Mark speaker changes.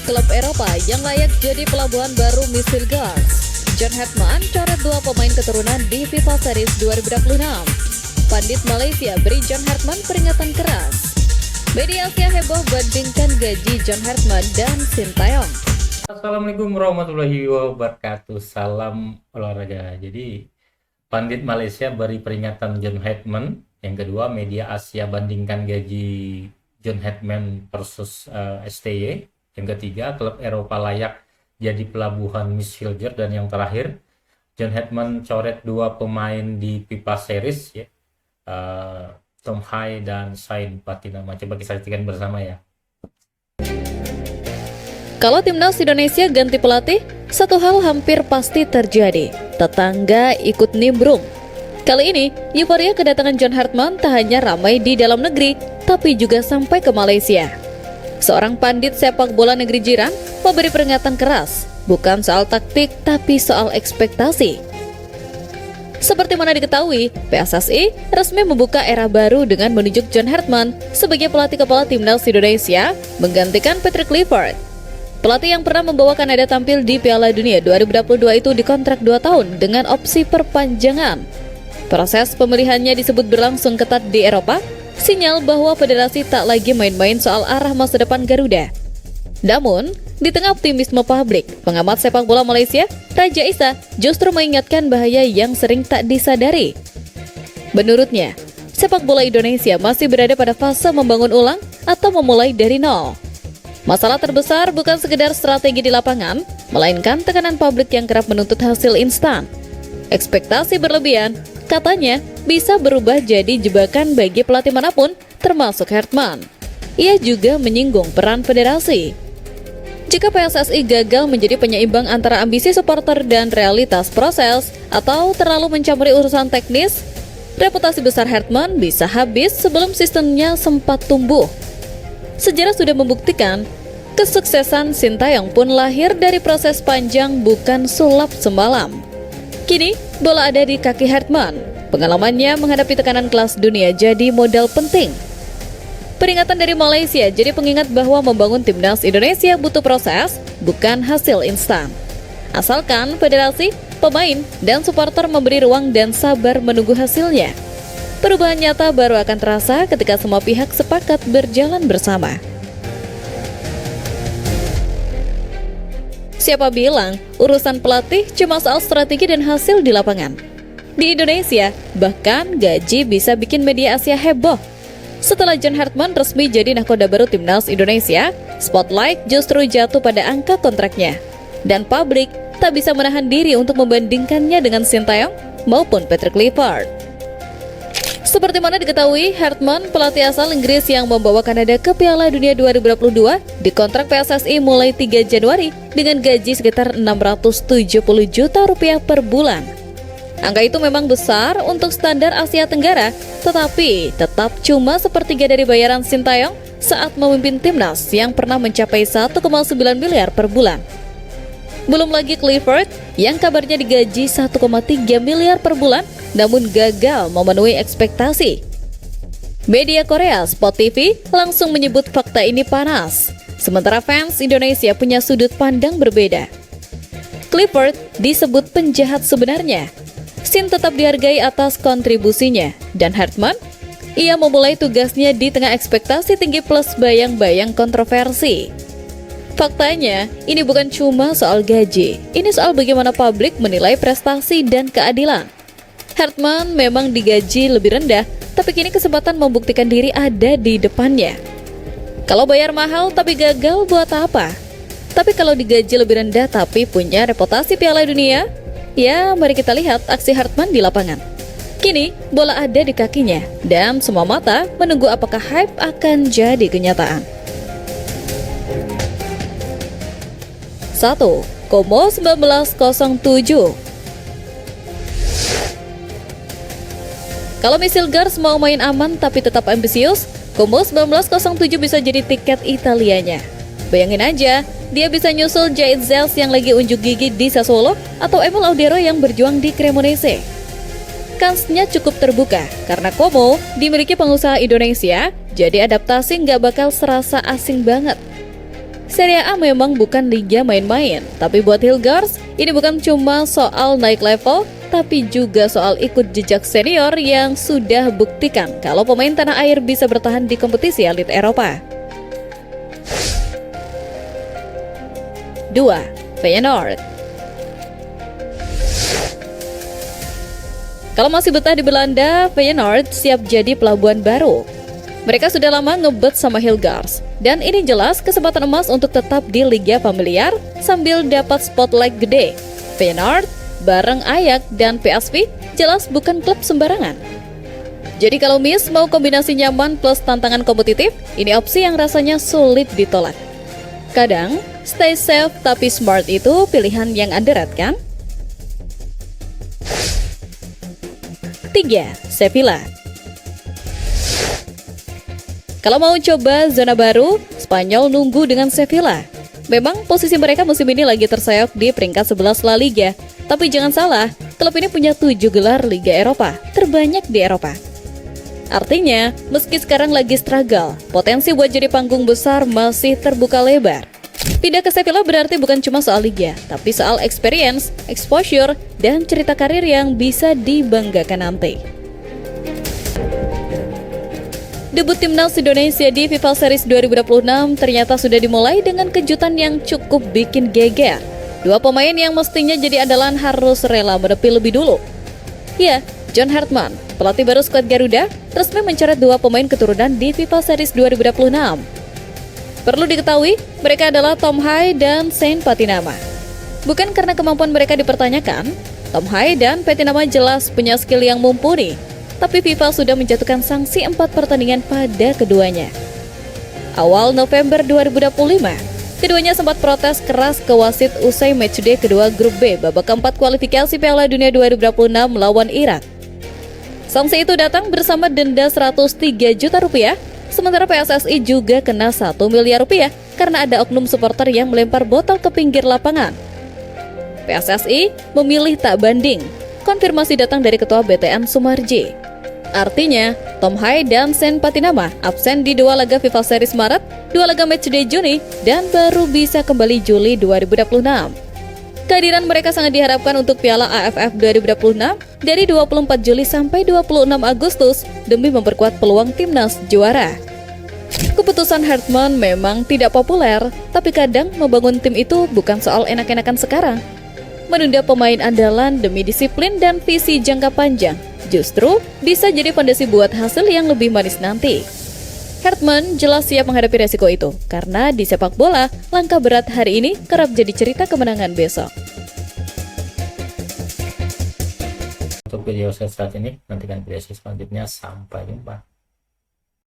Speaker 1: klub Eropa yang layak jadi pelabuhan baru Misil Guards. John Hetman coret 2 pemain keturunan di FIFA Series 2026. Pandit Malaysia beri John Hetman peringatan keras. Media Asia heboh bandingkan gaji John Hetman dan Sintayong.
Speaker 2: Assalamualaikum warahmatullahi wabarakatuh. Salam olahraga. Jadi Pandit Malaysia beri peringatan John Hetman. Yang kedua, media Asia bandingkan gaji John Hetman versus STY. Yang ketiga, klub Eropa layak jadi pelabuhan Midfielder. Dan yang terakhir, John Hetman coret 2 pemain di FIFA Series ya. Tom Hai dan Sain Patinama. Coba kita saksikan bersama ya.
Speaker 1: Kalau timnas Indonesia ganti pelatih, satu hal hampir pasti terjadi. Tetangga ikut nimbrung. Kali ini, euforia kedatangan John Hetman tak hanya ramai di dalam negeri, tapi juga sampai ke Malaysia. Seorang pandit sepak bola negeri jiran memberi peringatan keras, bukan soal taktik, tapi soal ekspektasi. Seperti mana diketahui, PSSI resmi membuka era baru dengan menunjuk John Hetman sebagai pelatih kepala timnas Indonesia, menggantikan Patrick Kluivert. Pelatih yang pernah membawa Kanada tampil di Piala Dunia 2022 itu dikontrak 2 tahun dengan opsi perpanjangan. Proses pemilihannya disebut berlangsung ketat di Eropa, sinyal bahwa federasi tak lagi main-main soal arah masa depan Garuda. Namun, di tengah optimisme publik, pengamat sepak bola Malaysia, Raja Isa, justru mengingatkan bahaya yang sering tak disadari. Menurutnya, sepak bola Indonesia masih berada pada fase membangun ulang atau memulai dari nol. Masalah terbesar bukan sekedar strategi di lapangan, melainkan tekanan publik yang kerap menuntut hasil instan. Ekspektasi berlebihan, katanya, bisa berubah jadi jebakan bagi pelatih manapun, termasuk Hetman. Ia juga menyinggung peran federasi. Jika PSSI gagal menjadi penyeimbang antara ambisi supporter dan realitas proses, atau terlalu mencampuri urusan teknis, reputasi besar Hetman bisa habis sebelum sistemnya sempat tumbuh. Sejarah sudah membuktikan, kesuksesan Sintayong pun lahir dari proses panjang bukan sulap semalam. Kini, bola ada di kaki Hetman. Pengalamannya menghadapi tekanan kelas dunia jadi modal penting. Peringatan dari Malaysia jadi pengingat bahwa membangun timnas Indonesia butuh proses, bukan hasil instan. Asalkan federasi, pemain, dan supporter memberi ruang dan sabar menunggu hasilnya. Perubahan nyata baru akan terasa ketika semua pihak sepakat berjalan bersama. Siapa bilang urusan pelatih cuma soal strategi dan hasil di lapangan? Di Indonesia, bahkan gaji bisa bikin media Asia heboh. Setelah John Hetman resmi jadi nahkoda baru timnas Indonesia, spotlight justru jatuh pada angka kontraknya. Dan publik tak bisa menahan diri untuk membandingkannya dengan Sintayong maupun Patrick Kluivert. Seperti mana diketahui, Hetman, pelatih asal Inggris yang membawa Kanada ke Piala Dunia 2022, dikontrak PSSI mulai 3 Januari dengan gaji sekitar 670 juta rupiah per bulan. Angka itu memang besar untuk standar Asia Tenggara, tetapi tetap cuma sepertiga dari bayaran Sintayong saat memimpin timnas yang pernah mencapai 1,9 miliar per bulan. Belum lagi Kluivert yang kabarnya digaji 1,3 miliar per bulan, namun gagal memenuhi ekspektasi. Media Korea Sport TV langsung menyebut fakta ini panas, sementara fans Indonesia punya sudut pandang berbeda. Kluivert disebut penjahat sebenarnya. Sin tetap dihargai atas kontribusinya, dan Hetman, ia memulai tugasnya di tengah ekspektasi tinggi plus bayang-bayang kontroversi. Faktanya, ini bukan cuma soal gaji, ini soal bagaimana publik menilai prestasi dan keadilan. Hetman memang digaji lebih rendah, tapi kini kesempatan membuktikan diri ada di depannya. Kalau bayar mahal tapi gagal buat apa? Tapi kalau digaji lebih rendah tapi punya reputasi Piala Dunia, ya mari kita lihat aksi Hetman di lapangan. Kini, bola ada di kakinya, dan semua mata menunggu apakah hype akan jadi kenyataan. 1. Como 1907. Kalau Misil Guards mau main aman tapi tetap ambisius, Como 1907 bisa jadi tiket Italianya. Bayangin aja, dia bisa nyusul Jahit Zels yang lagi unjuk gigi di Sassuolo atau Emil Audero yang berjuang di Cremonese. Kansnya cukup terbuka karena Como dimiliki pengusaha Indonesia, jadi adaptasi nggak bakal serasa asing banget. Serie A memang bukan liga main-main, tapi buat Hillgars, ini bukan cuma soal naik level, tapi juga soal ikut jejak senior yang sudah buktikan kalau pemain tanah air bisa bertahan di kompetisi elit Eropa. 2. Feyenoord. Kalau masih betah di Belanda, Feyenoord siap jadi pelabuhan baru. Mereka sudah lama ngebet sama Hillgars, dan ini jelas kesempatan emas untuk tetap di liga familiar sambil dapat spotlight gede. Feyenoord bareng Ajax dan PSV jelas bukan klub sembarangan. Jadi kalau Miss mau kombinasi nyaman plus tantangan kompetitif, ini opsi yang rasanya sulit ditolak. Kadang, stay safe tapi smart itu pilihan yang underrated kan? 3. Sevilla. Kalau mau coba zona baru, Spanyol nunggu dengan Sevilla. Memang posisi mereka musim ini lagi terseok di peringkat 11 La Liga. Tapi jangan salah, klub ini punya 7 gelar Liga Eropa, terbanyak di Eropa. Artinya, meski sekarang lagi struggle, potensi buat jadi panggung besar masih terbuka lebar. Pindah ke Sevilla berarti bukan cuma soal liga, tapi soal experience, exposure, dan cerita karir yang bisa dibanggakan nanti. Debut timnas Indonesia di FIFA Series 2026 ternyata sudah dimulai dengan kejutan yang cukup bikin geger. Dua pemain yang mestinya jadi andalan harus rela menepi lebih dulu. Ya, John Hartman, pelatih baru skuad Garuda, resmi mencoret dua pemain keturunan di FIFA Series 2026. Perlu diketahui, mereka adalah Tom Hai dan Saint Patinama. Bukan karena kemampuan mereka dipertanyakan, Tom Hai dan Patinama jelas punya skill yang mumpuni, tapi FIFA sudah menjatuhkan sanksi 4 pertandingan pada keduanya. Awal November 2025, keduanya sempat protes keras ke wasit usai matchday kedua grup B babak keempat kualifikasi Piala Dunia 2026 melawan Irak. Sanksi itu datang bersama denda 103 juta rupiah, sementara PSSI juga kena 1 miliar rupiah karena ada oknum supporter yang melempar botol ke pinggir lapangan. PSSI memilih tak banding. Konfirmasi datang dari Ketua BTN Sumarji. Artinya, Tom Hai dan Saint Patinama absen di 2 laga FIFA Series Maret, 2 laga matchday Juni, dan baru bisa kembali Juli 2026. Kehadiran mereka sangat diharapkan untuk Piala AFF 2026 dari 24 Juli sampai 26 Agustus demi memperkuat peluang timnas juara. Keputusan Hartman memang tidak populer, tapi kadang membangun tim itu bukan soal enak-enakan sekarang. Menunda pemain andalan demi disiplin dan visi jangka panjang justru bisa jadi fondasi buat hasil yang lebih manis nanti. Hartman jelas siap menghadapi resiko itu, karena di sepak bola, langkah berat hari ini kerap jadi cerita kemenangan besok.
Speaker 2: Untuk video saya saat ini, nantikan video saya selanjutnya. Sampai jumpa.